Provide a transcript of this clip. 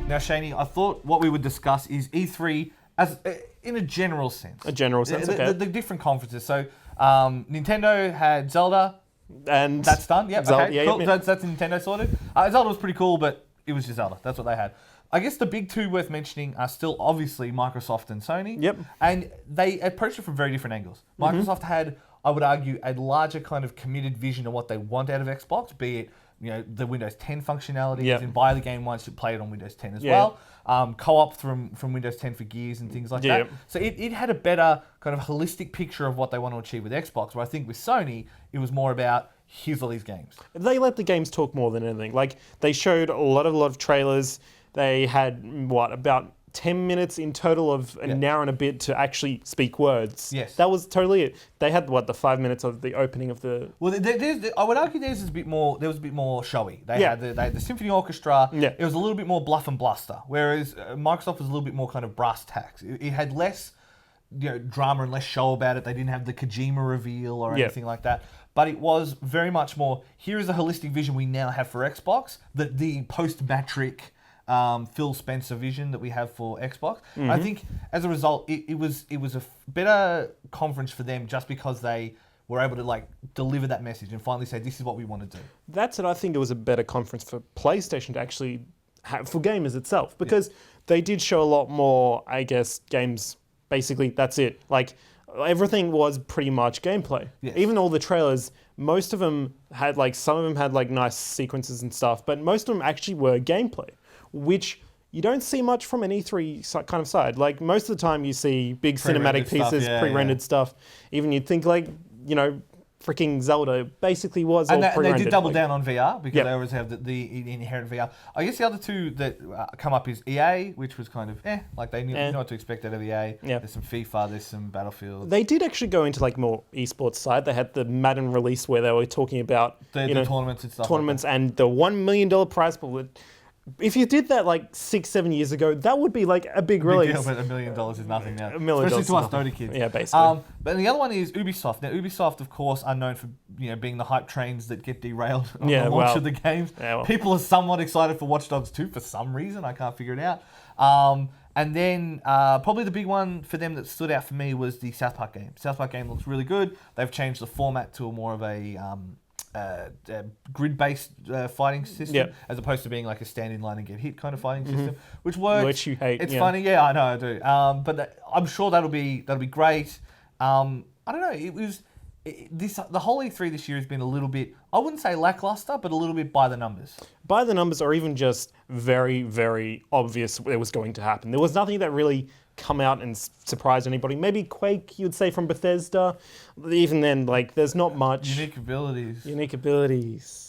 Now, Shaney, I thought what we would discuss is E3 as in a general sense. A general sense, okay. The different conferences. So, Nintendo had Zelda. And That's done. Yep. Zelda, Okay. yeah, Cool. yeah. That's Nintendo sorted. Zelda was pretty cool, but it was just Zelda. That's what they had. I guess the big two worth mentioning are still obviously Microsoft and Sony. Yep. And they approached it from very different angles. Microsoft had, I would argue, a larger kind of committed vision of what they want out of Xbox, be it the Windows 10 functionality, Yep. and buy the game once you play it on Windows 10 as Yeah. well. Co-op from Windows 10 for Gears and things like that. Yep. So it had a better kind of holistic picture of what they want to achieve with Xbox, where I think with Sony, it was more about, here's all these games. They let the games talk more than anything. Like, they showed a lot of trailers. They had, about 10 minutes in total of an hour and a bit to actually speak words. Yes. That was totally it. They had, the 5 minutes of the opening of the... Well, I would argue theirs is a bit more. There was a bit more showy. They Yeah. had the symphony orchestra. Yeah. It was a little bit more bluff and bluster, whereas Microsoft was a little bit more kind of brass tacks. It had less, drama and less show about it. They didn't have the Kojima reveal or Yeah. anything like that. But it was very much more. Here is a holistic vision we now have for Xbox. The post-Matric Phil Spencer vision that we have for Xbox. I think as a result, it was a better conference for them just because they were able to deliver that message and finally say, this is what we want to do. That's it. I think it was a better conference for PlayStation to actually have for gamers itself, because they did show a lot more, I guess, games. Basically, that's it. Everything was pretty much gameplay. Yes. Even all the trailers, most of them had some of them had nice sequences and stuff, but most of them actually were gameplay, which you don't see much from an E3 kind of side. Most of the time you see big Pre-rendered cinematic pieces, stuff, pre-rendered stuff. Even you'd think freaking Zelda basically was And all they pre-rendered. did double down on VR because Yep. they always have the inherent VR. I guess the other two that come up is EA, which was kind of they knew what to expect out of EA. Yeah. There's some FIFA, there's some Battlefield. They did actually go into more esports side. They had the Madden release where they were talking about The tournaments and stuff. tournaments and the $1 million prize pool. If you did that 6-7 years ago, that would be a big release. Deal, but $1 million is nothing now. $1 million Especially to us is nothing. Dota kids. Yeah, basically. But the other one is Ubisoft. Now, Ubisoft, of course, are known for being the hype trains that get derailed on the launch of the games. Yeah, well. People are somewhat excited for Watch Dogs 2 for some reason. I can't figure it out. And then probably the big one for them that stood out for me was the South Park game. South Park game looks really good. They've changed the format to a more of a grid-based fighting system, as opposed to being a stand in line and get hit kind of fighting system, which works. Which you hate. It's funny, yeah, I know, I do. But I'm sure that'll be great. I don't know. The whole E3 this year has been a little bit, I wouldn't say lackluster, but a little bit by the numbers. By the numbers, or even just very, very obvious it was going to happen. There was nothing that really come out and surprise anybody. Maybe Quake, you'd say, from Bethesda. Even then, there's not much. Unique abilities. Unique abilities.